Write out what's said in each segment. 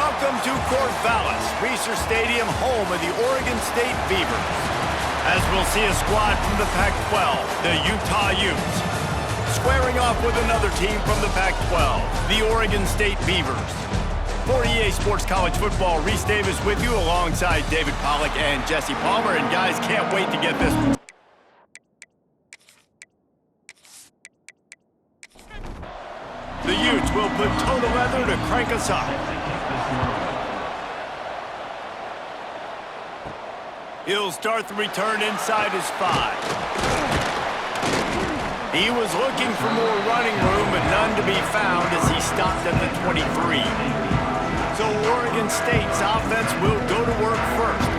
Welcome to Corvallis, Research Stadium, home of the Oregon State Beavers. As we'll see a squad from the Pac-12, the Utah Utes, squaring off with another team from the Pac-12, the Oregon State Beavers. For EA Sports College Football, Reese Davis with you alongside David Pollack and Jesse Palmer. And guys, can't wait to get this one. The Utes will put toe to leather to crank us up. He'll start the return inside his 5. He was looking for more running room, but none to be found as he stopped at the 23. So Oregon State's offense will go to work first.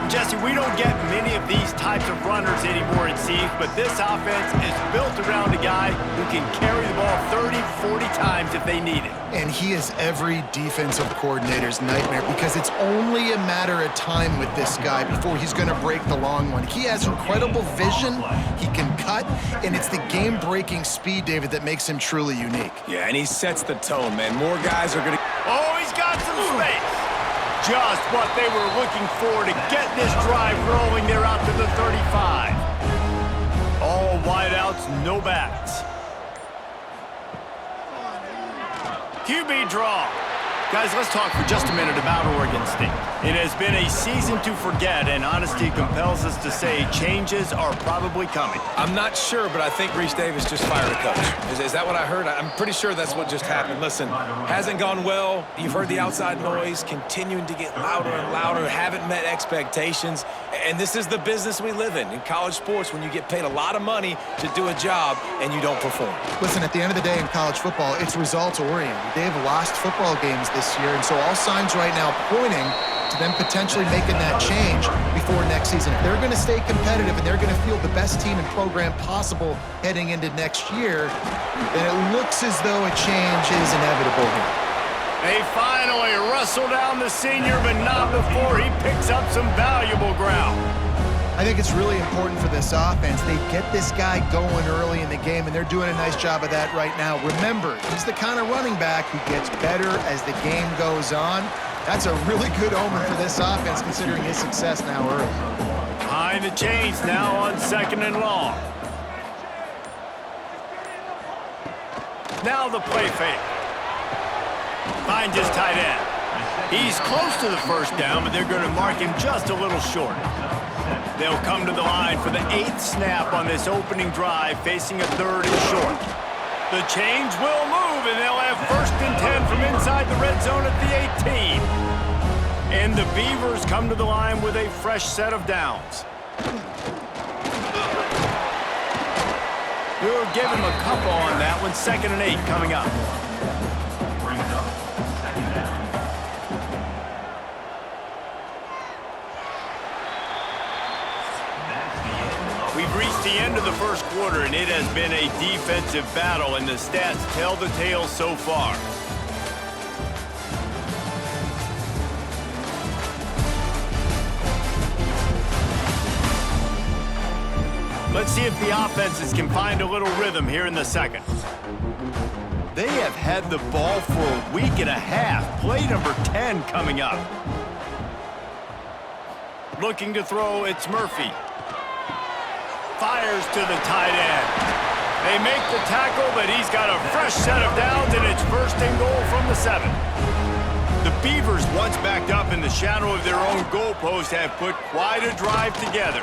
Jesse, we don't get many of these types of runners anymore, it seems, but this offense is built around a guy who can carry the ball 30, 40 times if they need it. And he is every defensive coordinator's nightmare because it's only a matter of time with this guy before he's going to break the long one. He has incredible vision, he can cut, and it's the game-breaking speed, David, that makes him truly unique. Yeah, and he sets the tone, man. More guys are going to... Oh, he's got some space. Just what they were looking for to get this drive rolling. They're out to the 35. All wideouts, no backs. QB draw. Guys, let's talk for just a minute about Oregon State. It has been a season to forget, and honesty compels us to say changes are probably coming. I'm not sure, but I think Reese Davis just fired a coach. Is that what I heard? I'm pretty sure that's what just happened. Listen, hasn't gone well. You've heard the outside noise, continuing to get louder and louder, haven't met expectations. And this is the business we live in college sports, when you get paid a lot of money to do a job and you don't perform. Listen, at the end of the day in college football, it's results-oriented. They've lost football games this year, and so all signs right now pointing to them potentially making that change before next season. If they're going to stay competitive and they're going to field the best team and program possible heading into next year, then it looks as though a change is inevitable here. They finally wrestle down the senior, but not before he picks up some valuable ground. I think it's really important for this offense. They get this guy going early in the game, and they're doing a nice job of that right now. Remember, he's the kind of running back who gets better as the game goes on. That's a really good omen for this offense, considering his success now early. Behind the chains now on 2nd and long. Now the play fake. Finds his tight end. He's close to the first down, but they're going to mark him just a little short. They'll come to the line for the 8th snap on this opening drive, facing a 3rd and short. The chains will move, and they'll have 1st and 10 from inside the red zone at the 18. And the Beavers come to the line with a fresh set of downs. We'll give him a couple on that one. 2nd and 8 coming up. We've reached the end of the first quarter, and it has been a defensive battle, and the stats tell the tale so far. Let's see if the offenses can find a little rhythm here in the second. They have had the ball for a week and a half. Play number 10 coming up. Looking to throw, it's Murphy. Fires to the tight end. They make the tackle, but he's got a fresh set of downs, and it's 1st and goal from the 7. The Beavers, once backed up in the shadow of their own goalpost, have put quite a drive together.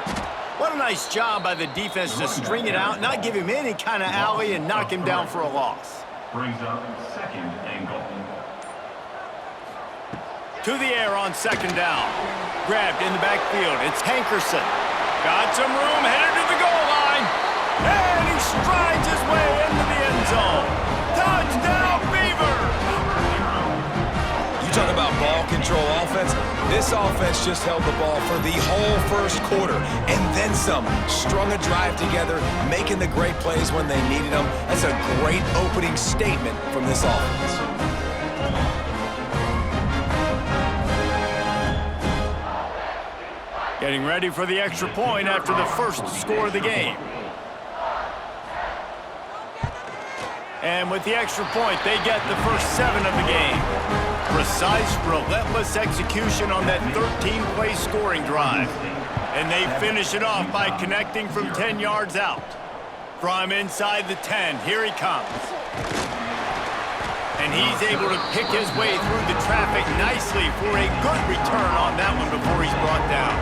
What a nice job by the defense to string it out, not give him any kind of alley, and knock him down for a loss. Brings up 2nd and goal. To the air on 2nd down. Grabbed in the backfield. It's Hankerson. Got some room, headed to the goal line. And he strides his way into the end zone. Touchdown, Beavers! You talk about ball control offense. This offense just held the ball for the whole first quarter, and then some. Strung a drive together, making the great plays when they needed them. That's a great opening statement from this offense. Getting ready for the extra point after the first score of the game. And with the extra point, they get the first 7 of the game. Precise, relentless execution on that 13-play scoring drive. And they finish it off by connecting from 10 yards out. From inside the 10, here he comes. And he's able to pick his way through the traffic nicely for a good return on that one before he's brought down.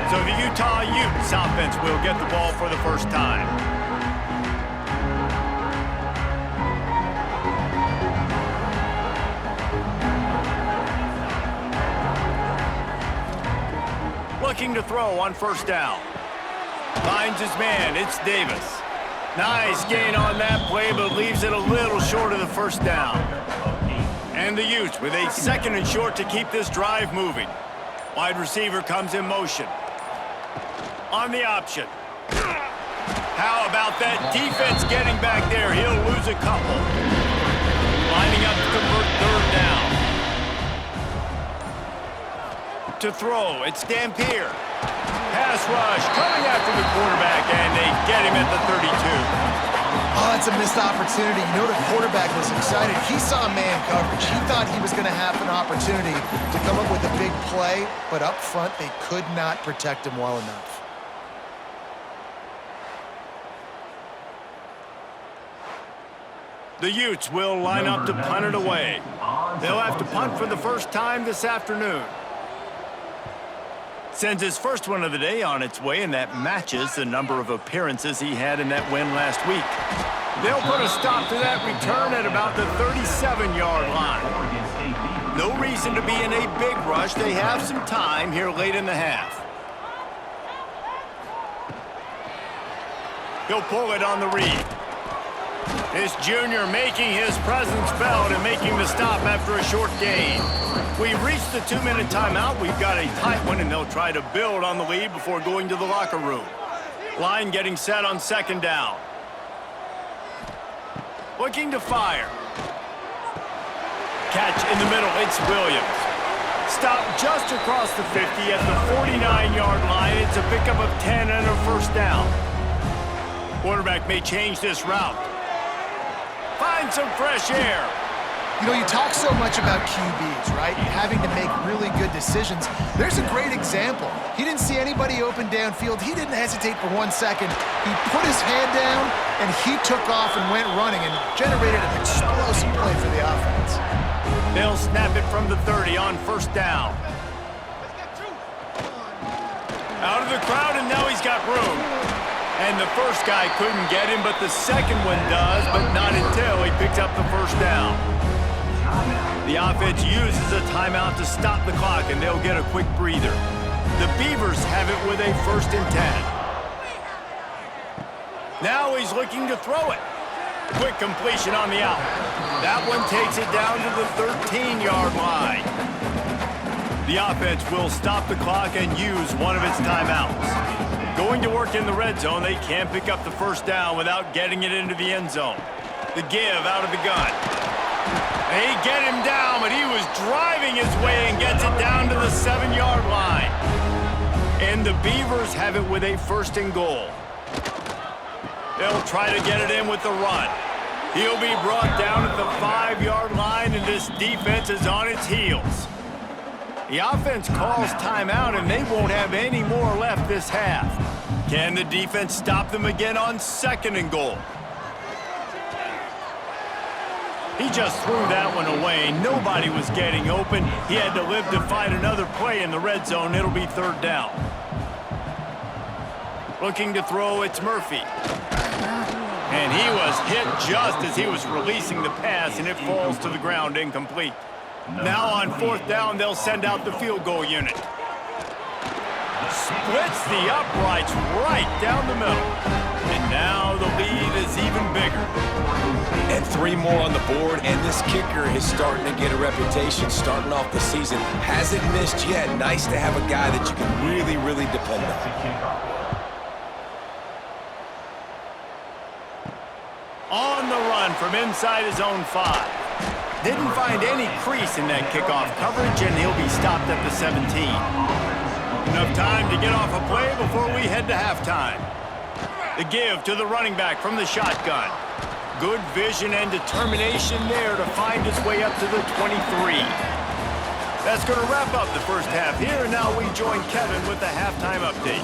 So the Utah Utes offense will get the ball for the first time. Looking to throw on first down. Finds his man, it's Davis. Nice gain on that play, but leaves it a little short of the first down. And the Utes with a 2nd and short to keep this drive moving. Wide receiver comes in motion. On the option. How about that defense getting back there? He'll lose a couple. Lining up to convert 3rd down. To throw, it's Dampier. Pass rush coming after the quarterback, and they get him at the 32. Oh, that's a missed opportunity. You know, the quarterback was excited. He saw man coverage. He thought he was going to have an opportunity to come up with a big play, but up front, they could not protect him well enough. The Utes will line up to punt it away. They'll have to punt for the first time this afternoon. Sends his first one of the day on its way, and that matches the number of appearances he had in that win last week. They'll put a stop to that return at about the 37-yard line. No reason to be in a big rush. They have some time here late in the half. He'll pull it on the read. This junior making his presence felt and making the stop after a short gain. We've reached the 2-minute timeout. We've got a tight one, and they'll try to build on the lead before going to the locker room. Line getting set on 2nd down. Looking to fire. Catch in the middle, it's Williams. Stop just across the 50 at the 49-yard line. It's a pickup of 10 and a first down. Quarterback may change this route. Find some fresh air. You know, you talk so much about QBs, right? Having to make really good decisions. There's a great example. He didn't see anybody open downfield. He didn't hesitate for 1 second. He put his hand down, and he took off and went running and generated an explosive play for the offense. They'll snap it from the 30 on first down. Out of the crowd, and now he's got room. And the first guy couldn't get him, but the second one does, but not until he picked up the first down. The offense uses a timeout to stop the clock, and they'll get a quick breather. The Beavers have it with a 1st and 10. Now he's looking to throw it. Quick completion on the out. That one takes it down to the 13-yard line. The offense will stop the clock and use one of its timeouts. Going to work in the red zone, they can't pick up the first down without getting it into the end zone. The give out of the gun. They get him down, but he was driving his way and gets it down to the 7-yard line. And the Beavers have it with a 1st and goal. They'll try to get it in with the run. He'll be brought down at the 5-yard line, and this defense is on its heels. The offense calls timeout, and they won't have any more left this half. Can the defense stop them again on 2nd and goal? He just threw that one away. Nobody was getting open. He had to live to find another play in the red zone. It'll be 3rd down. Looking to throw, it's Murphy. And he was hit just as he was releasing the pass, and it falls to the ground incomplete. Now on 4th down, they'll send out the field goal unit. Splits the uprights right down the middle. And now the lead is even bigger. And 3 more on the board, and this kicker is starting to get a reputation starting off the season. Hasn't missed yet. Nice to have a guy that you can really, really depend on. On the run from inside his own 5. Didn't find any crease in that kickoff coverage, and he'll be stopped at the 17. Enough time to get off a play before we head to halftime. The give to the running back from the shotgun. good vision and determination there to find his way up to the 23. That's going to wrap up the first half here, and now we join Kevin with the halftime update.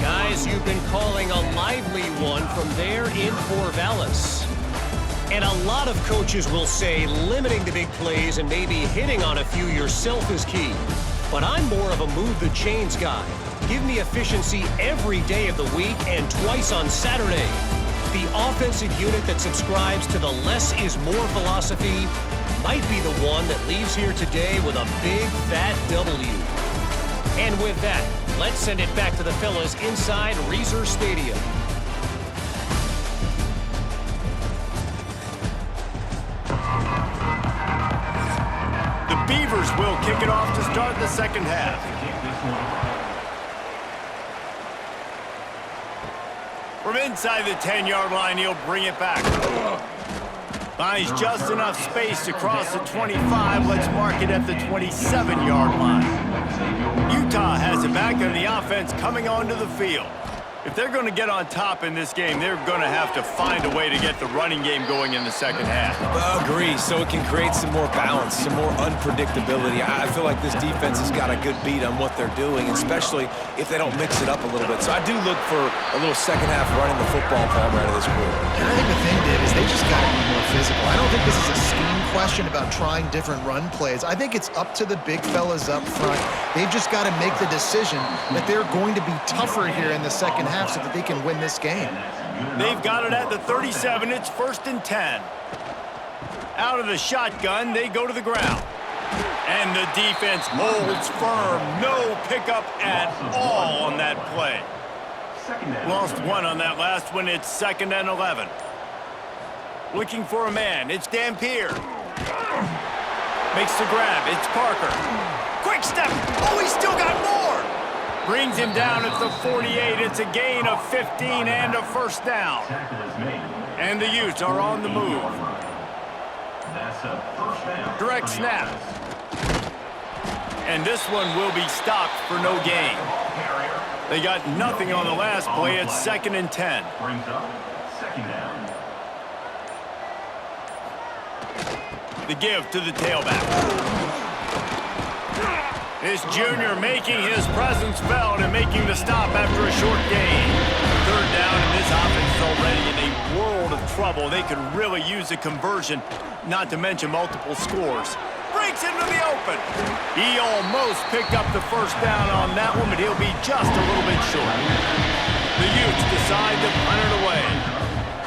Guys, you've been calling a lively one from there in Corvallis. And a lot of coaches will say limiting the big plays and maybe hitting on a few yourself is key. But I'm more of a move the chains guy. Give me efficiency every day of the week and twice on Saturday. The offensive unit that subscribes to the less is more philosophy might be the one that leaves here today with a big fat W. And with that, let's send it back to the fellas inside Reser Stadium. The Beavers will kick it off to start the second half. From inside the 10-yard line, he'll bring it back. Finds just enough space to cross the 25. Let's mark it at the 27-yard line. Utah has it back on the offense coming onto the field. If they're going to get on top in this game, they're going to have to find a way to get the running game going in the second half. Agree, so it can create some more balance, some more unpredictability. I feel like this defense has got a good beat on what they're doing, especially if they don't mix it up a little bit. So I do look for a little second half running the football Palmer out of this group. And I think the thing, Dave, is they just got to be more physical. I don't think this is a scheme question about trying different run plays. I think it's up to the big fellas up front. They've just got to make the decision that they're going to be tougher here in the second half so that they can win this game. They've got it at the 37. It's 1st and 10. Out of the shotgun, they go to the ground. And the defense holds firm. No pickup at all on that play. Lost one on that last one. It's 2nd and 11. Looking for a man. It's Dampier. Makes the grab. It's Parker. Quick step. Oh, he's still got more. Brings him down at the 48. It's a gain of 15 and a first down. And the Utes are on the move. Direct snap. And this one will be stopped for no gain. They got nothing on the last play. It's 2nd and 10. The give to the tailback. This junior making his presence felt and making the stop after a short gain. 3rd down, and this offense is already in a world of trouble. They could really use a conversion, not to mention multiple scores. Breaks into the open. He almost picked up the first down on that one, but he'll be just a little bit short. The Utes decide to punt it away.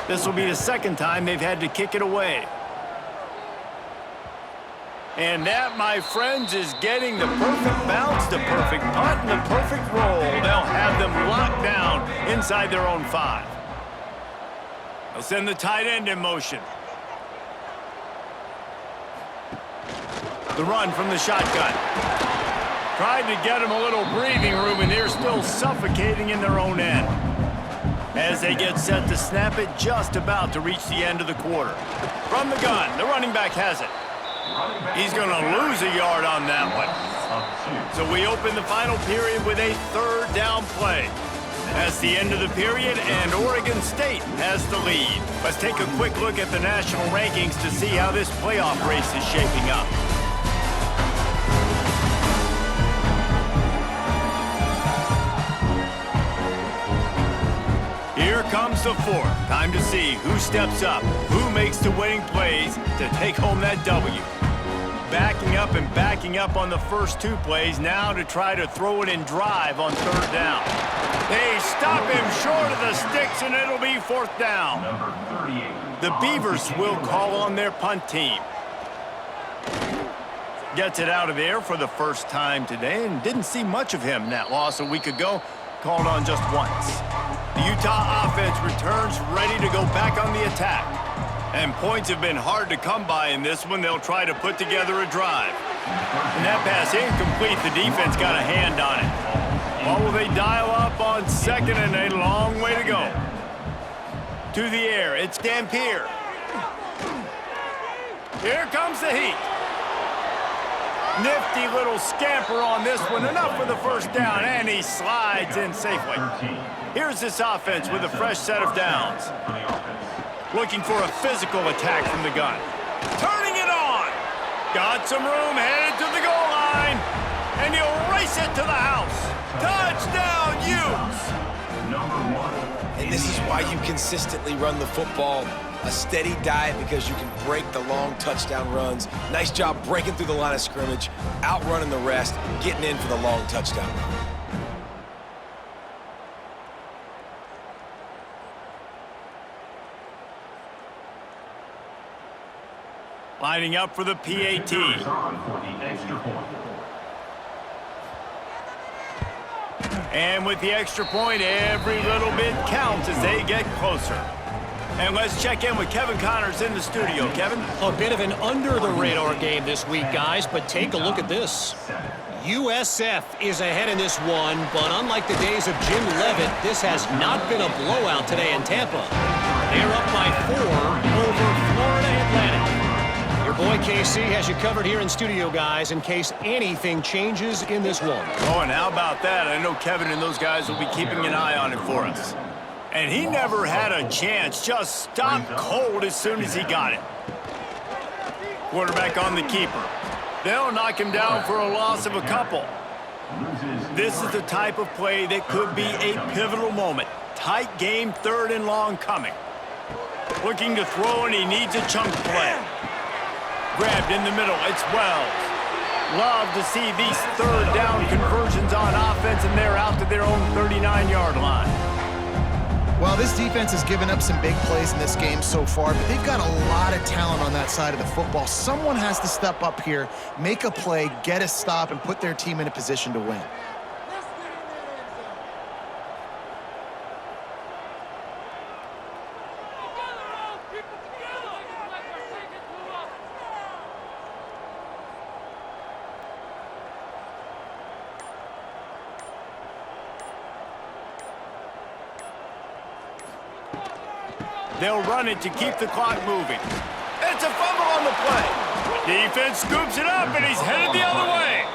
This will be the 2nd time they've had to kick it away. And that, my friends, is getting the perfect bounce, the perfect punt, and the perfect roll. They'll have them locked down inside their own 5. They'll send the tight end in motion. The run from the shotgun. Tried to get them a little breathing room, and they're still suffocating in their own end. As they get set to snap it, just about to reach the end of the quarter. From the gun, the running back has it. He's going to lose a yard on that one. So we open the final period with a 3rd down play. That's the end of the period, and Oregon State has the lead. Let's take a quick look at the national rankings to see how this playoff race is shaping up. Here comes the 4th. Time to see who steps up, who makes the winning plays to take home that W. Backing up on the first 2 plays now to try to throw it and drive on 3rd down. They stop him short of the sticks, and it'll be 4th down. The Beavers will call on their punt team. Gets it out of there for the first time today, and didn't see much of him. That loss a week ago, called on just once. The Utah offense returns ready to go back on the attack. And points have been hard to come by in this one. They'll try to put together a drive. And that pass incomplete. The defense got a hand on it. Or will they dial up on 2nd and a long way to go? To the air, it's Dampier. Here comes the heat. Nifty little scamper on this one. Enough for the first down, and he slides in safely. Here's this offense with a fresh set of downs. Looking for a physical attack from the gun. Turning it on. Got some room, headed to the goal line. And he'll race it to the house. Touchdown, Utes! Number 1. And this is why you consistently run the football. A steady diet because you can break the long touchdown runs. Nice job breaking through the line of scrimmage, outrunning the rest, getting in for the long touchdown run. Lining up for the PAT. On for the extra point. And with the extra point, every little bit counts as they get closer. And let's check in with Kevin Connors in the studio. Kevin? A bit of an under-the-radar game this week, guys, but take a look at this. USF is ahead in this one, but unlike the days of Jim Leavitt, this has not been a blowout today in Tampa. They're up by 4 over Florida Atlantic. Your boy KC has you covered here in studio, guys, in case anything changes in this one. Oh, and how about that? I know Kevin and those guys will be keeping an eye on it for us. And he never had a chance, just stopped cold as soon as he got it. Quarterback on the keeper. They'll knock him down for a loss of a couple. This is the type of play that could be a pivotal moment. Tight game, 3rd and long coming. Looking to throw, and he needs a chunk play. Grabbed in the middle, it's Wells. Love to see these 3rd down conversions on offense, and they're out to their own 39-yard line. Well, this defense has given up some big plays in this game so far, but they've got a lot of talent on that side of the football. Someone has to step up here, make a play, get a stop, and put their team in a position to win. They'll run it to keep the clock moving. It's a fumble on the play. Defense scoops it up, and he's headed the other way.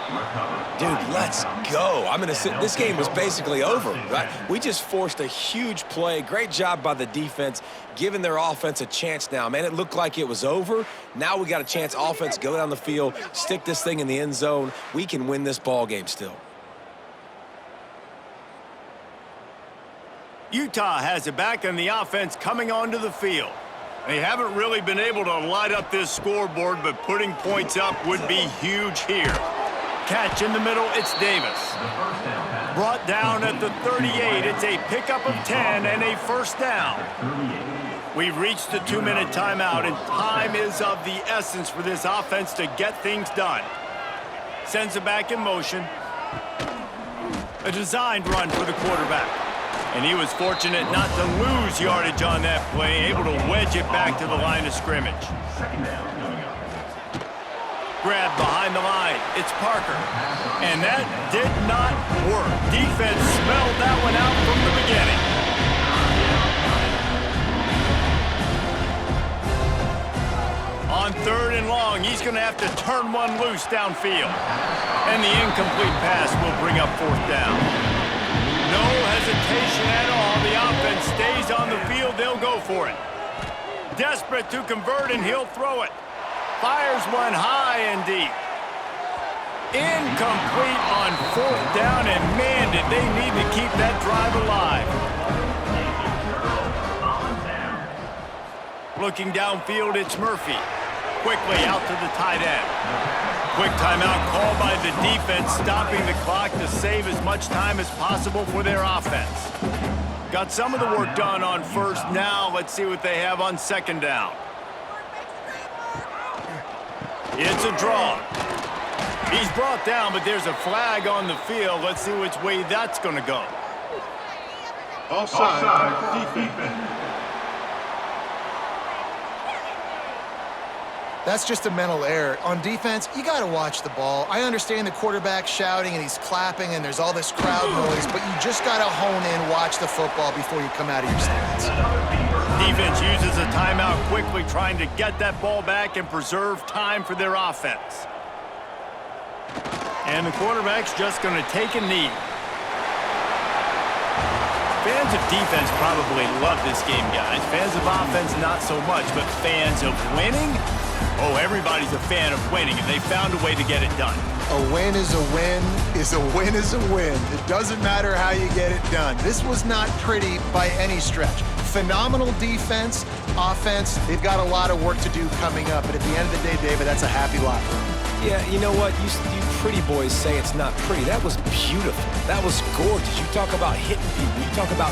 Dude, let's go. I'm going to sit. This game was basically over, right? We just forced a huge play. Great job by the defense, giving their offense a chance now. Man, it looked like it was over. Now we got a chance. Offense, go down the field, stick this thing in the end zone. We can win this ball game still. Utah has it back, and the offense coming onto the field. They haven't really been able to light up this scoreboard, but putting points up would be huge here. Catch in the middle, it's Davis. Brought down at the 38, it's a pickup of 10 and a 1st down. We've reached the 2-minute timeout, and time is of the essence for this offense to get things done. Sends it back in motion. A designed run for the quarterback. And he was fortunate not to lose yardage on that play, able to wedge it back to the line of scrimmage. Grab behind the line. It's Parker. And that did not work. Defense smelled that one out from the beginning. On 3rd and long, he's going to have to turn one loose downfield. And the incomplete pass will bring up 4th down. No hesitation at all. The offense stays on the field. They'll go for it. Desperate to convert, and he'll throw it. Fires one high and deep. Incomplete on 4th down, and man, did they need to keep that drive alive. Looking downfield, it's Murphy. Quickly out to the tight end. Quick timeout called by the defense, stopping the clock to save as much time as possible for their offense. Got some of the work done on 1st. Now let's see what they have on 2nd down. It's a draw. He's brought down, but there's a flag on the field. Let's see which way that's going to go. Offside. Defense. That's just a mental error. On defense, you got to watch the ball. I understand the quarterback shouting and he's clapping and there's all this crowd noise, but you just got to hone in, watch the football before you come out of your stance. Defense uses a timeout quickly, trying to get that ball back and preserve time for their offense. And the quarterback's just going to take a knee. Fans of defense probably love this game, guys. Fans of offense, not so much. But fans of winning? Oh, everybody's a fan of winning, and they found a way to get it done. A win is a win is a win is a win. It doesn't matter how you get it done. This was not pretty by any stretch. Phenomenal defense, offense. They've got a lot of work to do coming up. But at the end of the day, David, that's a happy locker room. Yeah, you know what? You pretty boys say it's not pretty. That was beautiful. That was gorgeous. You talk about hitting people. You talk about